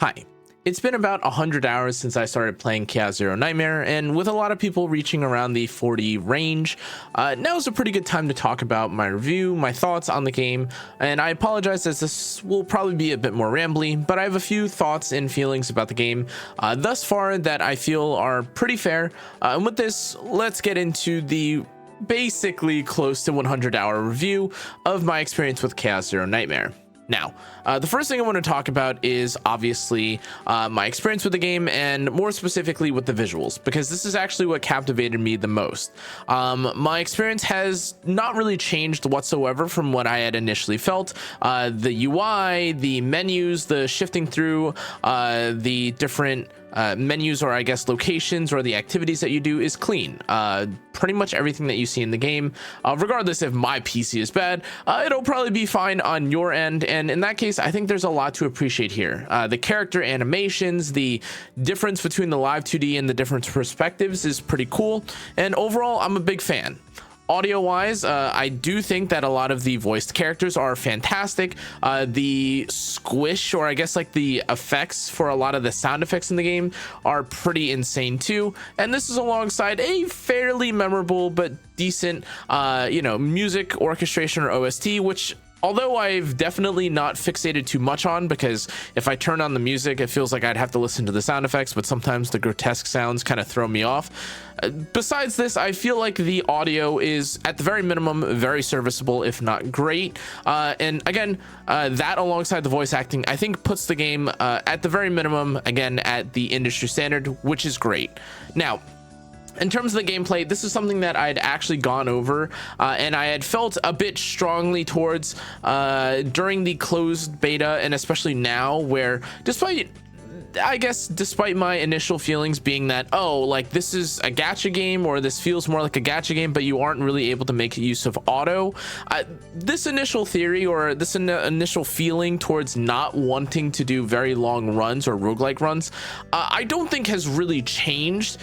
Hi. It's been about 100 hours since I started playing cannaaaa Nightmare, and with a lot of people reaching around the 40 range, now's a pretty good time to talk about my review, my thoughts on the game, and I apologize as this will probably be a bit more rambly, but I have a few thoughts and feelings about the game thus far that I feel are pretty fair. And with this, let's get into the basically close to 100-hour review of my experience with cannaaaa Nightmare. Now, the first thing I want to talk about is obviously my experience with the game, and more specifically with the visuals, because this is actually what captivated me the most. My experience has not really changed whatsoever from what I had initially felt. The UI, the menus, the shifting through the different menus, or I guess locations, or the activities that you do is clean. Pretty much everything that you see in the game, regardless if my PC is bad, it'll probably be fine on your end. And in that case, I think there's a lot to appreciate here. The character animations, the difference between the live 2D and the different perspectives is pretty cool. And overall, I'm a big fan. Audio wise, I do think that a lot of the voiced characters are fantastic. The squish, or I guess like the effects for a lot of the sound effects in the game, are pretty insane too. And this is alongside a fairly memorable but decent music orchestration, or OST, which although I've definitely not fixated too much on, because if I turn on the music, it feels like I'd have to listen to the sound effects, but sometimes the grotesque sounds kind of throw me off. Besides this, I feel like the audio is, at the very minimum, very serviceable, if not great. And again, that alongside the voice acting, I think puts the game at the very minimum, again, at the industry standard, which is great. Now, in terms of the gameplay, this is something that I'd actually gone over and I had felt a bit strongly towards during the closed beta, and especially now, where despite my initial feelings being that, oh, like this is a gacha game, or this feels more like a gacha game, but you aren't really able to make use of auto, this initial theory, or this initial feeling towards not wanting to do very long runs or roguelike runs, I don't think has really changed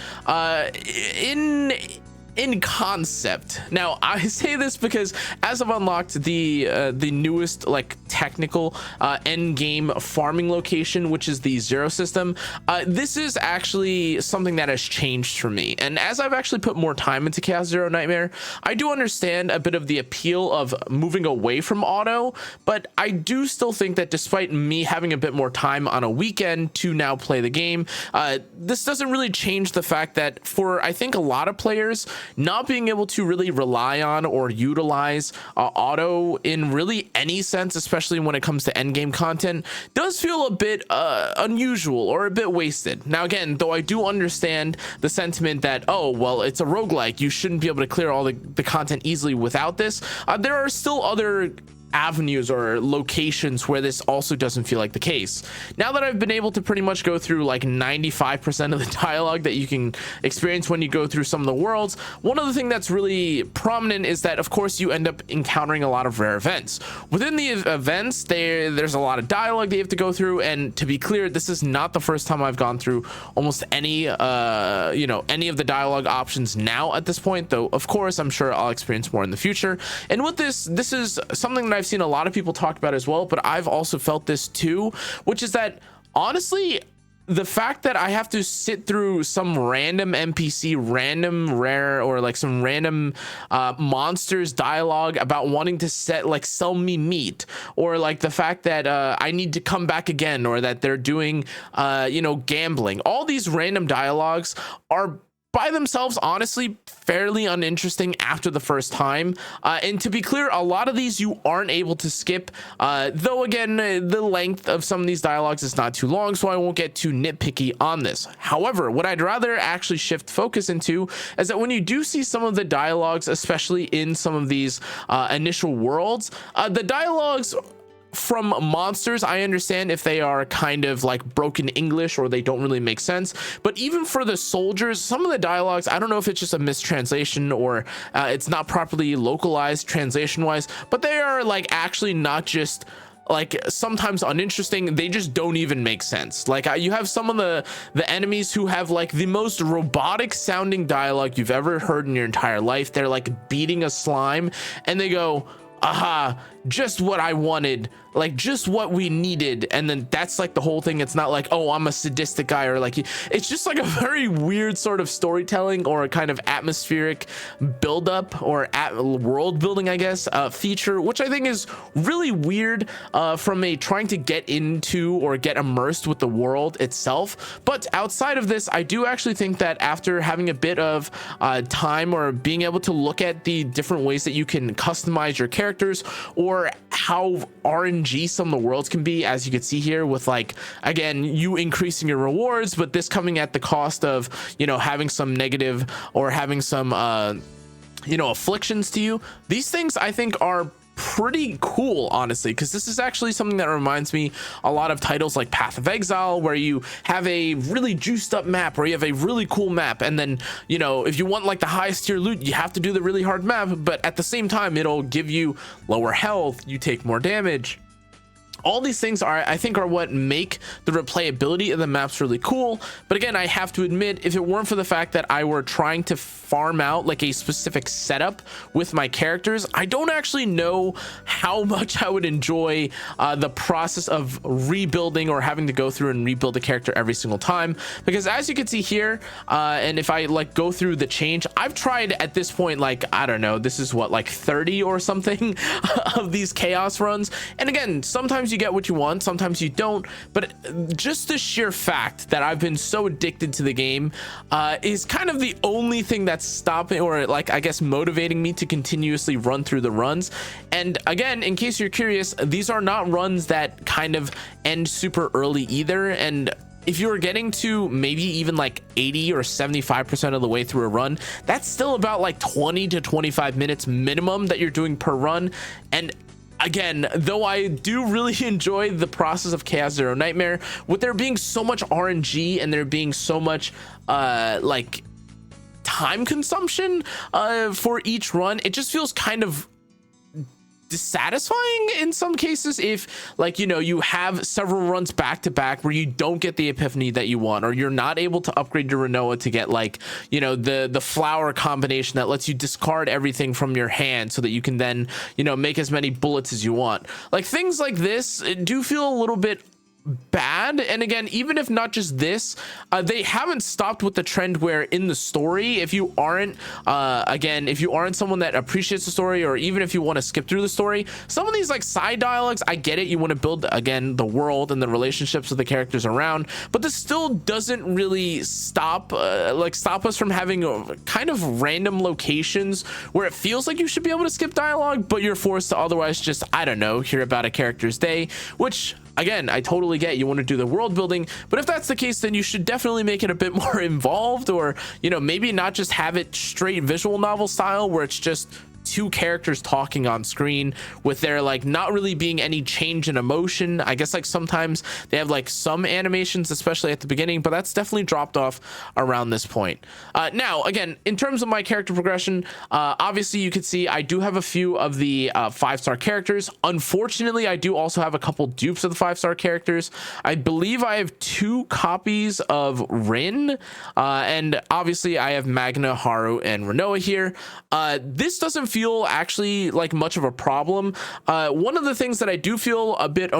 in concept. Now, I say this because as I've unlocked the newest like technical end game farming location, which is the Zero system, this is actually something that has changed for me. And as I've actually put more time into cannaaaa Nightmare, I do understand a bit of the appeal of moving away from auto, but I do still think that despite me having a bit more time on a weekend to now play the game, this doesn't really change the fact that for, I think, a lot of players, not being able to really rely on or utilize auto in really any sense, especially when it comes to endgame content, does feel a bit unusual or a bit wasted. Now, again, though I do understand the sentiment that, oh, well, it's a roguelike, you shouldn't be able to clear all the content easily without this, there are still other avenues or locations where this also doesn't feel like the case. Now that I've been able to pretty much go through like 95% of the dialogue that you can experience when you go through some of the worlds, one of the things that's really prominent is that, of course, you end up encountering a lot of rare events. Within the events, there's a lot of dialogue that you have to go through, and to be clear, this is not the first time I've gone through almost any of the dialogue options now at this point, though of course I'm sure I'll experience more in the future. And with this is something that I've seen a lot of people talk about as well, but I've also felt this too, which is that honestly, the fact that I have to sit through some random NPC, random rare, or like some random monsters dialogue about wanting to sell me meat, or like the fact that I need to come back again, or that they're doing gambling, all these random dialogues are by themselves honestly fairly uninteresting after the first time, and to be clear, a lot of these you aren't able to skip, though again, the length of some of these dialogues is not too long, so I won't get too nitpicky on this. However, what I'd rather actually shift focus into is that when you do see some of the dialogues, especially in some of these initial worlds, the dialogues from monsters, I understand if they are kind of like broken English or they don't really make sense, but even for the soldiers, some of the dialogues, I don't know if it's just a mistranslation or it's not properly localized translation wise, but they are like actually not just like sometimes uninteresting, they just don't even make sense. Like you have some of the enemies who have like the most robotic sounding dialogue you've ever heard in your entire life. They're like beating a slime and they go, aha, just what I wanted, like just what we needed. And then that's like the whole thing. It's not like, oh, I'm a sadistic guy, or like, it's just like a very weird sort of storytelling or a kind of atmospheric buildup or world building, I guess, feature, which I think is really weird from a trying to get into or get immersed with the world itself. But outside of this, I do actually think that after having a bit of time or being able to look at the different ways that you can customize your characters, or how RNG some of the worlds can be, as you can see here with, like, again, you increasing your rewards, but this coming at the cost of, you know, having some negative or having some you know, afflictions to you. These things I think are pretty cool, honestly, because this is actually something that reminds me a lot of titles like Path of Exile, where you have a really juiced up map, or you have a really cool map, and then, you know, if you want like the highest tier loot, you have to do the really hard map, but at the same time it'll give you lower health, you take more damage. All these things are, I think, are what make the replayability of the maps really cool. But again, I have to admit, if it weren't for the fact that I were trying to farm out like a specific setup with my characters, I don't actually know how much I would enjoy the process of rebuilding or having to go through and rebuild a character every single time. Because as you can see here, and if I like go through the change, I've tried at this point, like, I don't know, this is what, like 30 or something of these chaos runs. And again, sometimes you get what you want, sometimes you don't, but just the sheer fact that I've been so addicted to the game is kind of the only thing that's stopping, or like, I guess, motivating me to continuously run through the runs. And again, in case you're curious, these are not runs that kind of end super early either. And if you're getting to maybe even like 80 or 75% of the way through a run, that's still about like 20 to 25 minutes minimum that you're doing per run. And again, though I do really enjoy the process of Chaos Zero Nightmare, with there being so much RNG and there being so much like time consumption for each run, it just feels kind of dissatisfying in some cases if, like, you know, you have several runs back to back where you don't get the epiphany that you want, or you're not able to upgrade your Renoa to get, like, you know, the flower combination that lets you discard everything from your hand so that you can then, you know, make as many bullets as you want. Like, things like this do feel a little bit bad. And again, even if not just this, they haven't stopped with the trend where in the story, if you aren't again, if you aren't someone that appreciates the story, or even if you want to skip through the story, some of these like side dialogues, I get it, you want to build, again, the world and the relationships of the characters around, but this still doesn't really stop us from having kind of random locations where it feels like you should be able to skip dialogue, but you're forced to otherwise just, I don't know, hear about a character's day, which, again, I totally get. You want to do the world building, but if that's the case, then you should definitely make it a bit more involved, or, you know, maybe not just have it straight visual novel style where it's just two characters talking on screen with there like not really being any change in emotion. I guess like sometimes they have like some animations, especially at the beginning, but that's definitely dropped off around this point. Now, again, in terms of my character progression, obviously you can see I do have a few of the 5-star characters. Unfortunately, I do also have a couple dupes of the 5-star characters. I believe I have 2 copies of Rin, and obviously I have Magna, Haru, and Renoa here. This doesn't feel actually like much of a problem. One of the things that I do feel a bit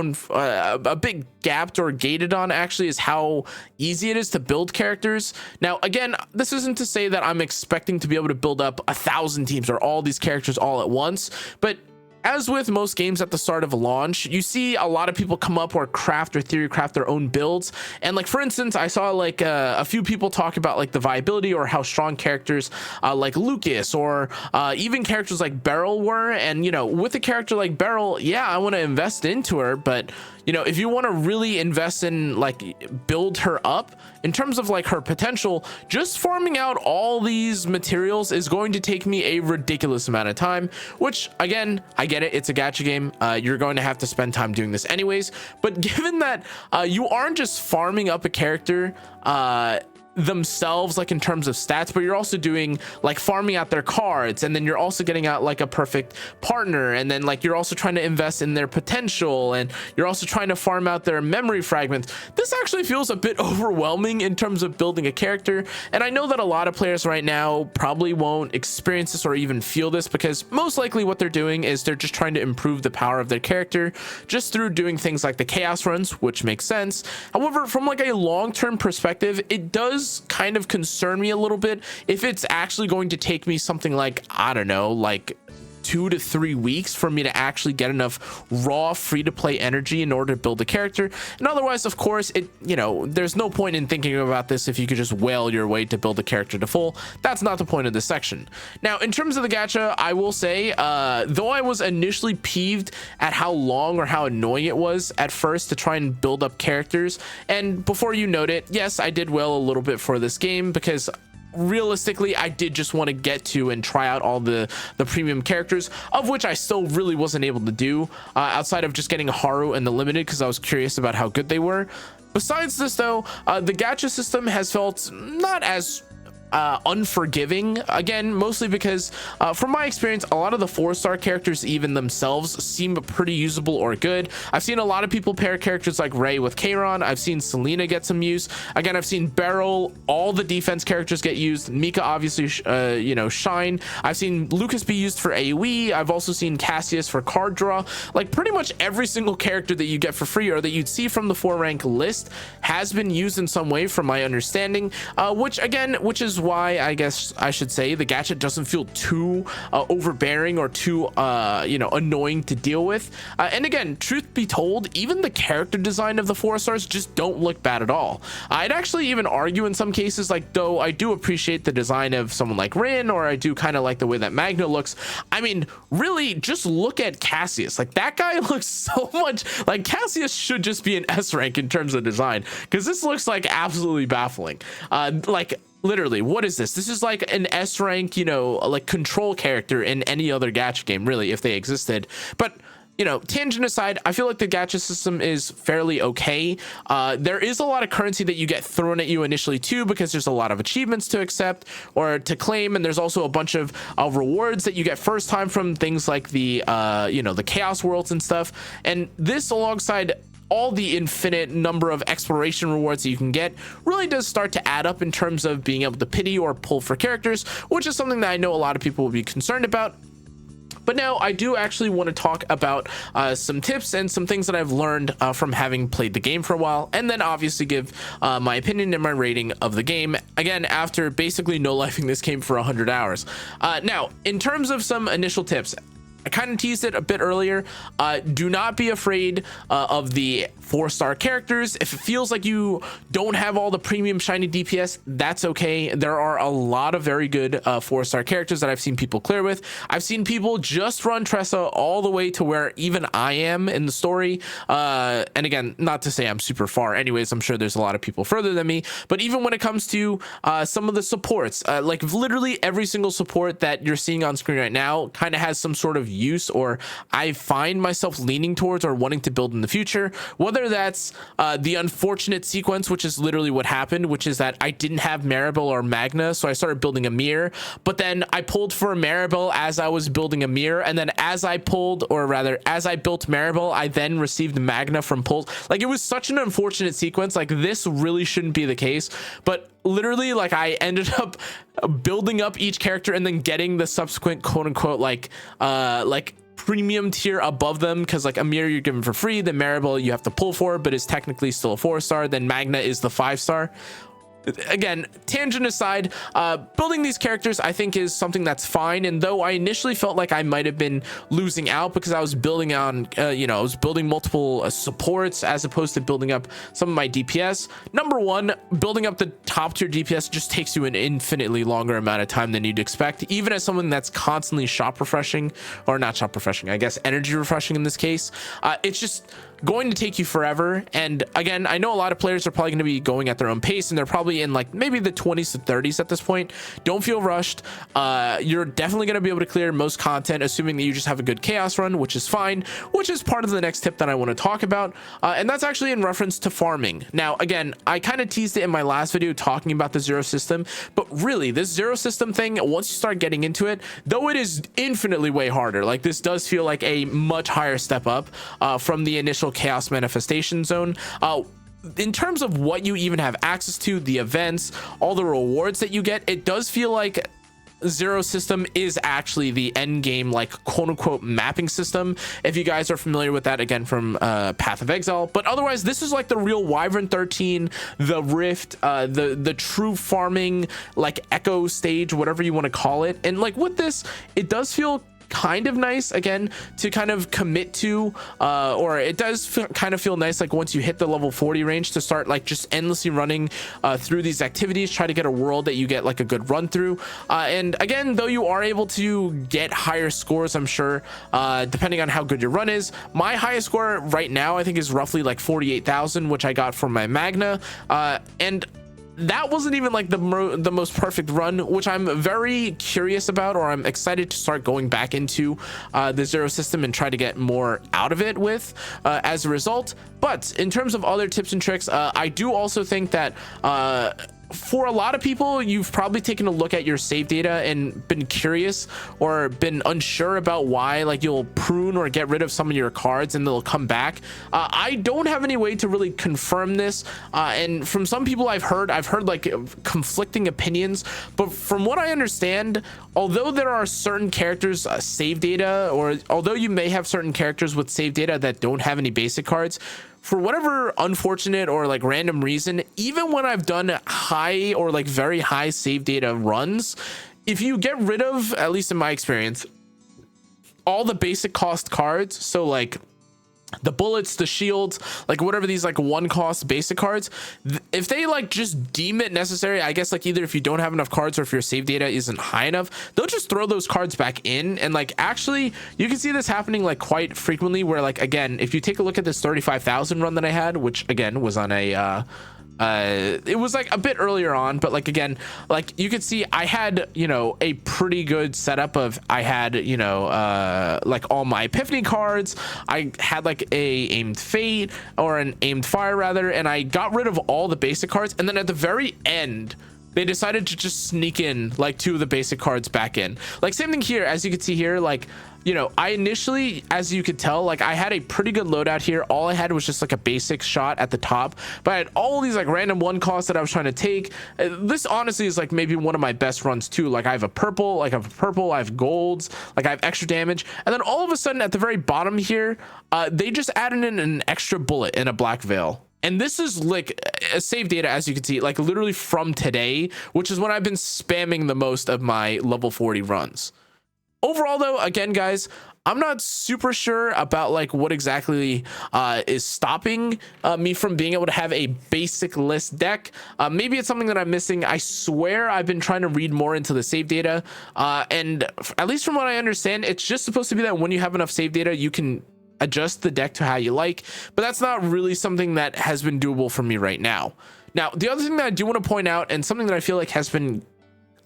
gapped or gated on actually is how easy it is to build characters. Now, again, this isn't to say that I'm expecting to be able to build up 1,000 teams or all these characters all at once, but as with most games at the start of a launch, you see a lot of people come up or craft or theory craft their own builds. And like, for instance, I saw like a few people talk about like the viability or how strong characters like Lucas or even characters like Beryl were. And, you know, with a character like Beryl, yeah, I want to invest into her, but you know, if you want to really invest in like build her up in terms of like her potential, just farming out all these materials is going to take me a ridiculous amount of time, which again, I get it. It's a gacha game. You're going to have to spend time doing this anyways. But given that you aren't just farming up a character, themselves, like in terms of stats, but you're also doing like farming out their cards, and then you're also getting out like a perfect partner, and then like you're also trying to invest in their potential, and you're also trying to farm out their memory fragments. This actually feels a bit overwhelming in terms of building a character, and I know that a lot of players right now probably won't experience this or even feel this, because most likely what they're doing is they're just trying to improve the power of their character just through doing things like the chaos runs, which makes sense. However, from like a long-term perspective, it does kind of concern me a little bit if it's actually going to take me something like, I don't know, like 2 to 3 weeks for me to actually get enough raw free-to-play energy in order to build a character. And otherwise, of course, there's no point in thinking about this if you could just whale your way to build a character to full. That's not the point of this section. Now, in terms of the gacha, I will say, though I was initially peeved at how long or how annoying it was at first to try and build up characters, and before you note it, yes, I did whale a little bit for this game, because realistically, I did just want to get to and try out all the premium characters, of which I still really wasn't able to do outside of just getting Haru and the limited, because I was curious about how good they were. Besides this though, the gacha system has felt not as unforgiving, again, mostly because from my experience, a lot of the 4-star characters even themselves seem pretty usable or good. I've seen a lot of people pair characters like Ray with Kairon. I've seen Selena get some use. Again, I've seen Beryl, all the defense characters get used. Mika obviously shine. I've seen Lucas be used for AoE. I've also seen Cassius for card draw. Like pretty much every single character that you get for free or that you'd see from the 4-rank list has been used in some way, from my understanding, which is why I guess I should say the gacha doesn't feel too overbearing or too annoying to deal with. And again, truth be told, even the character design of the 4-stars just don't look bad at all. I'd actually even argue in some cases, like, though I do appreciate the design of someone like Rin, or I do kind of like the way that Magna looks, I mean, really just look at Cassius. Like, that guy looks so much like Cassius should just be an S rank in terms of design, because this looks like absolutely baffling. Like literally, what is this? This is like an S rank, like control character in any other gacha game, really, if they existed. But tangent aside, I feel like the gacha system is fairly okay. There is a lot of currency that you get thrown at you initially too, because there's a lot of achievements to accept or to claim, and there's also a bunch of rewards that you get first time from things like the the chaos worlds and stuff. And this, alongside all the infinite number of exploration rewards that you can get, really does start to add up in terms of being able to pity or pull for characters, which is something that I know a lot of people will be concerned about. But now I do actually want to talk about some tips and some things that I've learned from having played the game for a while, and then obviously give my opinion and my rating of the game, again, after basically no-lifing this game for 100 hours. Now, in terms of some initial tips, I kind of teased it a bit earlier. Do not be afraid of the 4-star characters. If it feels like you don't have all the premium shiny DPS, that's okay. There are a lot of very good 4-star characters that I've seen people clear with. I've seen people just run Tressa all the way to where even I am in the story. And again, not to say I'm super far. Anyways, I'm sure there's a lot of people further than me. But even when it comes to some of the supports, like literally every single support that you're seeing on screen right now kind of has some sort of use, or I find myself leaning towards or wanting to build in the future. Whether that's the unfortunate sequence, which is literally what happened, which is that I didn't have Maribel or Magna, so I started building a mirror, but then I pulled for Maribel as I was building a mirror, and then as I built Maribel, I then received Magna from pulls. Like, it was such an unfortunate sequence. Like, this really shouldn't be the case, but literally, like, I ended up building up each character and then getting the subsequent quote-unquote like premium tier above them, because like Amir you're given for free, then Maribel you have to pull for, but is technically still a 4-star, then Magna is the 5-star. Again, tangent aside, building these characters I think is something that's fine, and though I initially felt like I might have been losing out because I was building on I was building multiple supports as opposed to building up some of my DPS. Number one, building up the top tier DPS just takes you an infinitely longer amount of time than you'd expect, even as someone that's constantly shop refreshing, or not shop refreshing, I guess energy refreshing in this case. It's just going to take you forever. And again, I know a lot of players are probably going to be going at their own pace, and they're probably in like maybe the 20s to 30s at this point. Don't feel rushed. You're definitely going to be able to clear most content, assuming that you just have a good chaos run, which is fine, which is part of the next tip that I want to talk about. And that's actually in reference to farming. Now, again, I kind of teased it in my last video talking about the zero system, but really this zero system thing, once you start getting into it, though it is infinitely way harder, like this does feel like a much higher step up from the initial chaos manifestation zone. In terms of what you even have access to, the events, all the rewards that you get, it does feel like zero system is actually the end game, like quote unquote mapping system, if you guys are familiar with that, again from Path of Exile. But otherwise, this is like the real Wyvern 13, the Rift, the true farming, like echo stage, whatever you want to call it. And like with this, it does feel kind of nice again to kind of commit to, or it does kind of feel nice like once you hit the level 40 range to start like just endlessly running through these activities, try to get a world that you get like a good run through. And again, though you are able to get higher scores, I'm sure, depending on how good your run is. My highest score right now I think is roughly like 48,000, which I got from my Magna, and that wasn't even like the most perfect run, which I'm very curious about, or I'm excited to start going back into the zero system and try to get more out of it with as a result. But in terms of other tips and tricks, I do also think that for a lot of people, you've probably taken a look at your save data and been curious or been unsure about why like you'll prune or get rid of some of your cards and they'll come back. I don't have any way to really confirm this, and from some people I've heard like conflicting opinions, but from what I understand, although there are certain characters save data, or although you may have certain characters with save data that don't have any basic cards, for whatever unfortunate or like random reason, even when I've done high or like very high save data runs, if you get rid of, at least in my experience, all the basic cost cards, so like the bullets, the shields, like whatever these like one cost basic cards, if they like just deem it necessary, I guess like either if you don't have enough cards or if your save data isn't high enough, they'll just throw those cards back in. And like actually you can see this happening like quite frequently, where like again, if you take a look at this 35,000 run that I had, which again was on a it was like a bit earlier on, but like again, like you could see I had, you know, a pretty good setup of, I had, you know, like all my epiphany cards, I had like a aimed fate or an aimed fire rather, and I got rid of all the basic cards, and then at the very end they decided to just sneak in like two of the basic cards back in. Like same thing here, as you can see here, like, you know, I initially, as you could tell, like I had a pretty good loadout here. All I had was just like a basic shot at the top, but I had all these like random one costs that I was trying to take. This honestly is like maybe one of my best runs too. Like I have a purple, I have golds, like I have extra damage. And then all of a sudden at the very bottom here, they just added in an extra bullet in a black veil. And this is like a save data, as you can see, like literally from today, which is when I've been spamming the most of my level 40 runs. Overall though, again guys, I'm not super sure about like what exactly is stopping me from being able to have a basic list deck. Maybe it's something that I'm missing. I swear I've been trying to read more into the save data, and at least from what I understand, it's just supposed to be that when you have enough save data, you can adjust the deck to how you like, but that's not really something that has been doable for me right now. Now, the other thing that I do want to point out, and something that I feel like has been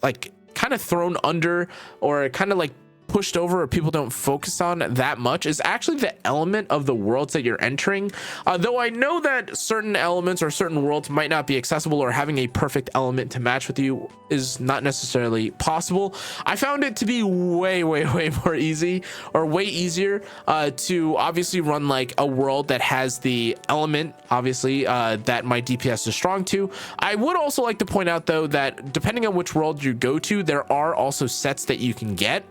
like kind of thrown under or kind of like pushed over, or people don't focus on that much, is actually the element of the worlds that you're entering. Though I know that certain elements or certain worlds might not be accessible, or having a perfect element to match with you is not necessarily possible, I found it to be way more easy, or way easier to obviously run like a world that has the element obviously that my DPS is strong to. I would also like to point out though that depending on which world you go to, there are also sets that you can get.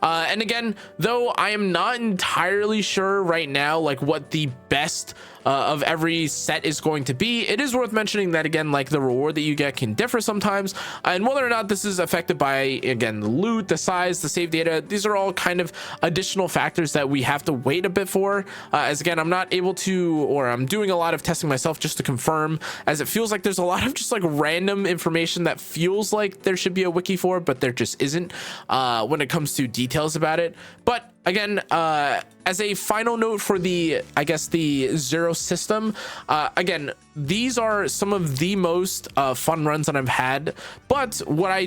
And again, though I am not entirely sure right now like what the best of every set is going to be, it is worth mentioning that again, like the reward that you get can differ sometimes, and whether or not this is affected by, again, the loot, the size, the save data, these are all kind of additional factors that we have to wait a bit for, as again, I'm not able to, or I'm doing a lot of testing myself just to confirm, as it feels like there's a lot of just like random information that feels like there should be a wiki for, but there just isn't when it comes to details about it. But again, as a final note for the, I guess, the Zero system, again, these are some of the most fun runs that I've had. But what I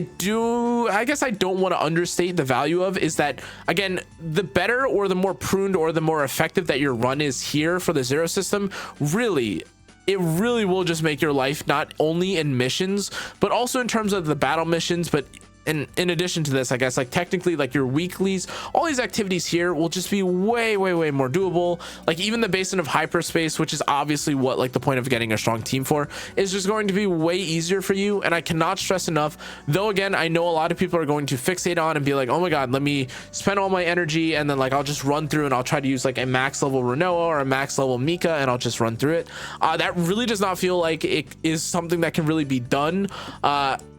guess I don't want to understate the value of is that, again, the better or the more pruned or the more effective that your run is here for the Zero system, really, it really will just make your life not only in missions, but also in terms of the battle missions. But in addition to this, I guess, like technically, like your weeklies, all these activities here will just be way more doable. Like even the basin of hyperspace, which is obviously what like the point of getting a strong team for, is just going to be way easier for you. And I cannot stress enough, though, again, I know a lot of people are going to fixate on and be like, oh my god, let me spend all my energy and then like I'll just run through and I'll try to use like a max level Renoa or a max level Mika and I'll just run through it. That really does not feel like it is something that can really be done.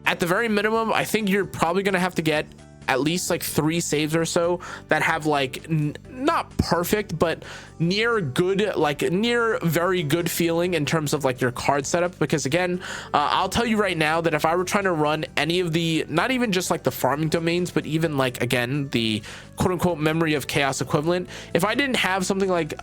At the very minimum, I think you're probably going to have to get at least like 3 saves or so that have like not perfect, but near good, like near very good feeling in terms of like your card setup. Because again, I'll tell you right now that if I were trying to run any of the, not even just like the farming domains, but even like, again, the quote unquote memory of chaos equivalent, if I didn't have something like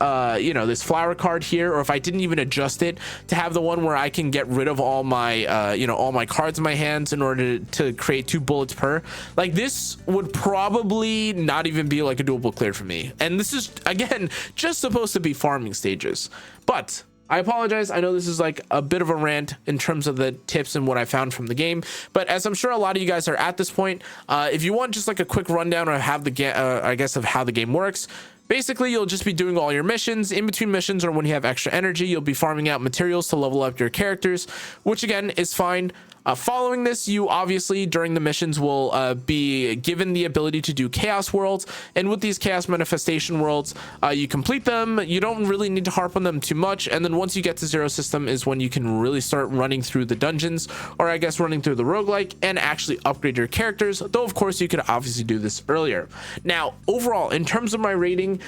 you know, this flower card here, or if I didn't even adjust it to have the one where I can get rid of all my you know, all my cards in my hands in order to create 2 bullets per, like this would probably not even be like a doable clear for me. And this is, again, just supposed to be farming stages. But I apologize, I know this is like a bit of a rant in terms of the tips and what I found from the game, but as I'm sure a lot of you guys are at this point, if you want just like a quick rundown or have the I guess of how the game works, basically you'll just be doing all your missions. In between missions or when you have extra energy, you'll be farming out materials to level up your characters, which again is fine. Following this, you obviously during the missions will be given the ability to do chaos worlds, and with these chaos manifestation worlds, you complete them. You don't really need to harp on them too much, and then once you get to Zero system is when you can really start running through the dungeons, or I guess running through the roguelike, and actually upgrade your characters, though of course you could obviously do this earlier. Now overall, in terms of my rating,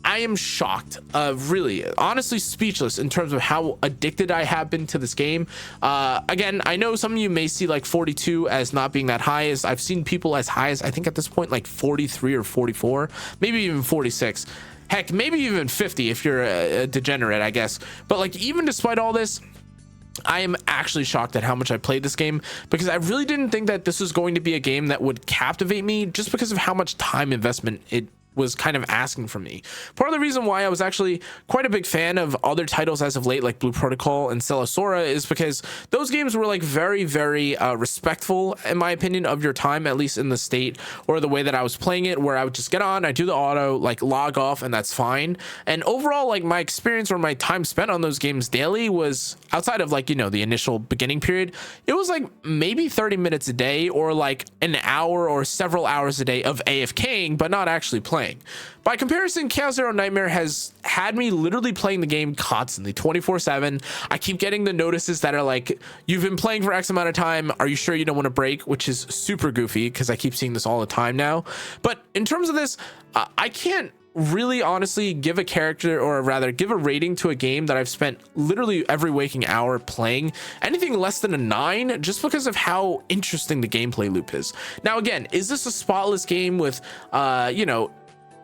I am shocked, really, honestly speechless in terms of how addicted I have been to this game. Again, I know some of you may see like 42 as not being that high, as I've seen people as high as I think at this point like 43 or 44, maybe even 46. Heck, maybe even 50 if you're a degenerate, I guess. But like even despite all this, I am actually shocked at how much I played this game, because I really didn't think that this was going to be a game that would captivate me just because of how much time investment it was kind of asking from me. Part of the reason why I was actually quite a big fan of other titles as of late, like Blue Protocol and Celesora, is because those games were like very respectful, in my opinion, of your time, at least in the state or the way that I was playing it, where I would just get on, I do the auto, like log off, and that's fine. And overall, like my experience or my time spent on those games daily was, outside of like, you know, the initial beginning period, it was like maybe 30 minutes a day, or like an hour or several hours a day of AFKing, but not actually playing. By comparison, Chaos Zero Nightmare has had me literally playing the game constantly, 24/7. I keep getting the notices that are like, you've been playing for X amount of time, are you sure you don't want to break? Which is super goofy because I keep seeing this all the time now. But in terms of this, I can't really honestly give a character, or rather give a rating to a game that I've spent literally every waking hour playing, anything less than a 9, just because of how interesting the gameplay loop is. Now again, is this a spotless game with you know,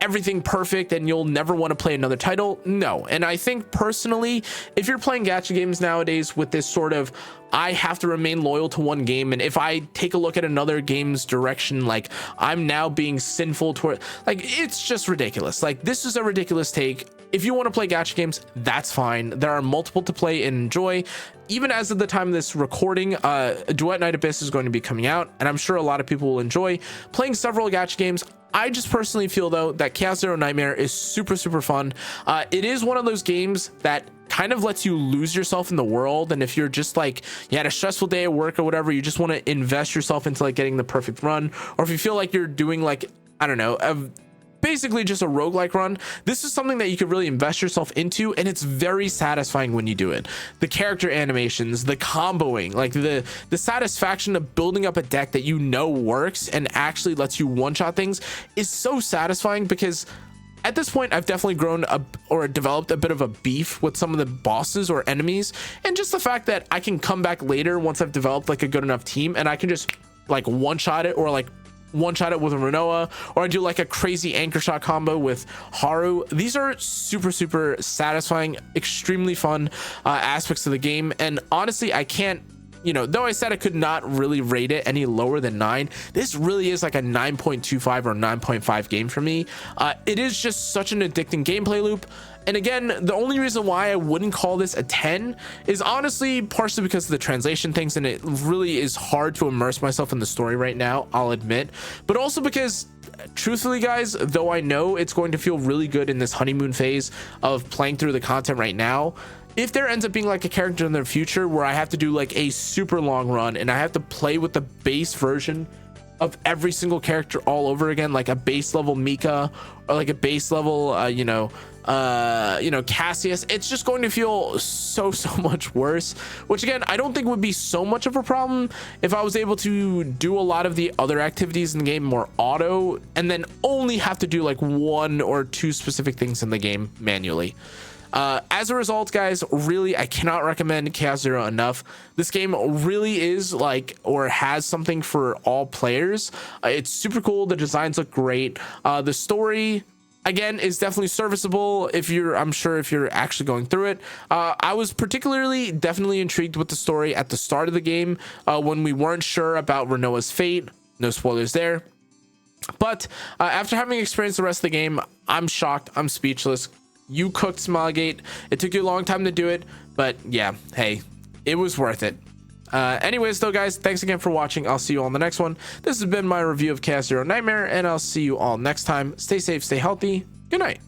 everything perfect and you'll never want to play another title? No. And I think personally, if you're playing gacha games nowadays with this sort of, I have to remain loyal to one game, and if I take a look at another game's direction, like I'm now being sinful toward, like it's just ridiculous. Like this is a ridiculous take. If you want to play gacha games, that's fine. There are multiple to play and enjoy. Even as of the time of this recording, Duet Night Abyss is going to be coming out, and I'm sure a lot of people will enjoy playing several gacha games. I just personally feel though that Chaos Zero Nightmare is super fun. It is one of those games that kind of lets you lose yourself in the world, and if you're just like, you had a stressful day at work or whatever, you just want to invest yourself into like getting the perfect run, or if you feel like you're doing like, I don't know, basically just a roguelike run, this is something that you could really invest yourself into, and it's very satisfying when you do it. The character animations, the comboing, like the satisfaction of building up a deck that you know works and actually lets you one-shot things is so satisfying, because at this point I've definitely grown up or developed a bit of a beef with some of the bosses or enemies, and just the fact that I can come back later once I've developed like a good enough team and I can just like one-shot it, or like one shot it with a Renoa, or I do like a crazy anchor shot combo with Haru. These are super satisfying, extremely fun aspects of the game. And honestly, I can't, you know, though I said I could not really rate it any lower than 9, this really is like a 9.25 or 9.5 game for me. It is just such an addicting gameplay loop. And again, the only reason why I wouldn't call this a 10 is honestly partially because of the translation things, and it really is hard to immerse myself in the story right now, I'll admit, but also because truthfully guys, though I know it's going to feel really good in this honeymoon phase of playing through the content right now, if there ends up being like a character in the future where I have to do like a super long run and I have to play with the base version of every single character all over again, like a base level Mika or like a base level Cassius, it's just going to feel so much worse, which again I don't think would be so much of a problem if I was able to do a lot of the other activities in the game more auto and then only have to do like 1 or 2 specific things in the game manually. As a result, guys, really, I cannot recommend Chaos Zero enough. This game really is like, or has something for all players. It's super cool. The designs look great. The story, again, is definitely serviceable if you're, I'm sure if you're actually going through it. I was definitely intrigued with the story at the start of the game when we weren't sure about Renoa's fate. No spoilers there. But after having experienced the rest of the game, I'm shocked. I'm speechless. You cooked, Smilegate. It took you a long time to do it, but yeah, hey, it was worth it. Anyways though, guys, thanks again for watching. I'll see you all in the next one. This has been my review of Chaos Zero Nightmare, and I'll see you all next time. Stay safe, stay healthy. Good night.